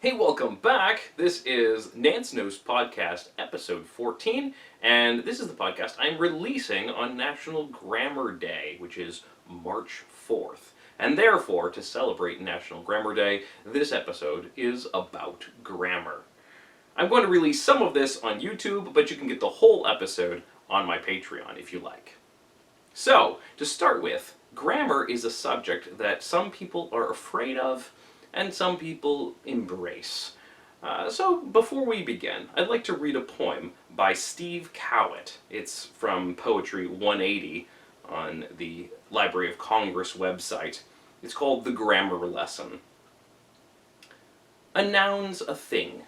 Hey, welcome back. This is Nancenotes podcast episode 14, and this is the podcast I'm releasing on National Grammar Day, which is March 4th. And therefore, to celebrate National Grammar Day, this episode is about grammar. I'm going to release some of this on YouTube, but you can get the whole episode on my Patreon if you like. So, to start with, grammar is a subject that some people are afraid of, and some people embrace. So before we begin, I'd like to read a poem by Steve Cowett. It's from Poetry 180 on the Library of Congress website. It's called The Grammar Lesson. A noun's a thing.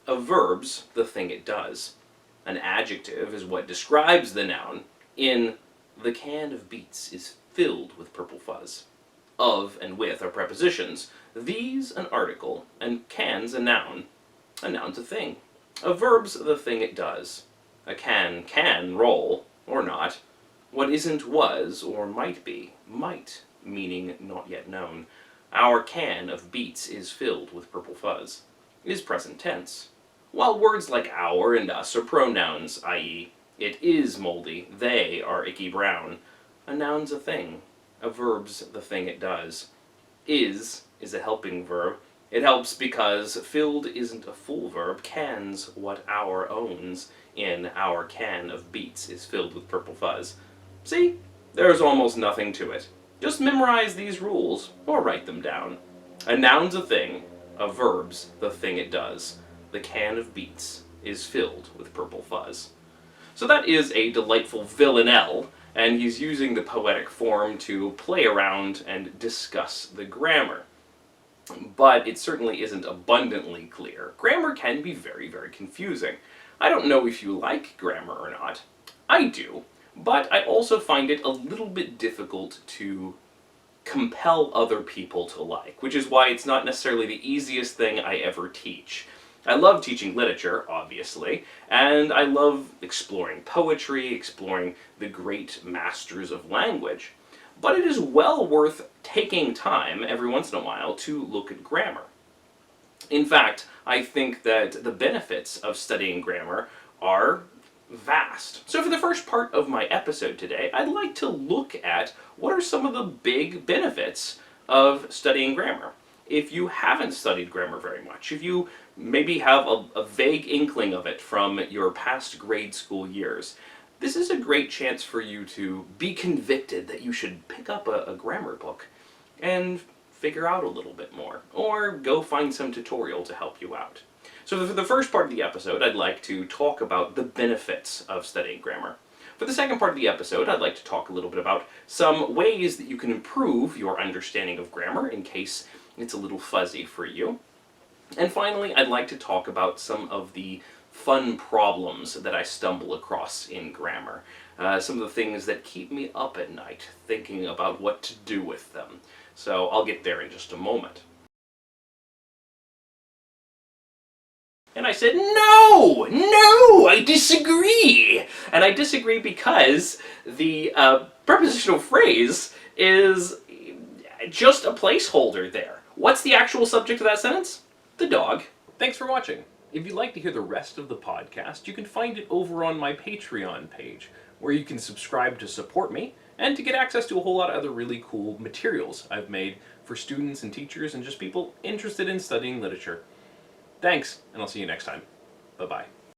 A verb's the thing it does. An adjective is what describes the noun. In the can of beets is filled with purple fuzz. Of and with are prepositions. These an article, and can's a noun. A noun's a thing. A verb's the thing it does. A can roll, or not. What isn't was, or might be. Might, meaning not yet known. Our can of beets is filled with purple fuzz. Is present tense. While words like our and us are pronouns, i.e., it is moldy, they are icky brown. A noun's a thing. A verb's the thing it does. Is a helping verb. It helps because filled isn't a full verb. Can's what our owns. In our can of beets is filled with purple fuzz. See? There's almost nothing to it. Just memorize these rules, or write them down. A noun's a thing. A verb's the thing it does. The can of beets is filled with purple fuzz. So that is a delightful villanelle, and he's using the poetic form to play around and discuss the grammar. But it certainly isn't abundantly clear. Grammar can be very, very confusing. I don't know if you like grammar or not. I do, but I also find it a little bit difficult to compel other people to like, which is why it's not necessarily the easiest thing I ever teach. I love teaching literature, obviously, and I love exploring poetry, exploring the great masters of language. But it is well worth taking time every once in a while to look at grammar. In fact, I think that the benefits of studying grammar are vast. So for the first part of my episode today, I'd like to look at what are some of the big benefits of studying grammar. If you haven't studied grammar very much, if you maybe have a vague inkling of it from your past grade school years, this is a great chance for you to be convicted that you should pick up a grammar book and figure out a little bit more, or go find some tutorial to help you out. So for the first part of the episode, I'd like to talk about the benefits of studying grammar. For the second part of the episode, I'd like to talk a little bit about some ways that you can improve your understanding of grammar in case it's a little fuzzy for you. And finally, I'd like to talk about some of the fun problems that I stumble across in grammar. Some of the things that keep me up at night thinking about what to do with them. So I'll get there in just a moment. And I said, no, I disagree! And I disagree because the prepositional phrase is just a placeholder there. What's the actual subject of that sentence? The dog. Thanks for watching. If you'd like to hear the rest of the podcast, you can find it over on my Patreon page, where you can subscribe to support me, and to get access to a whole lot of other really cool materials I've made for students and teachers and just people interested in studying literature. Thanks, and I'll see you next time. Bye-bye.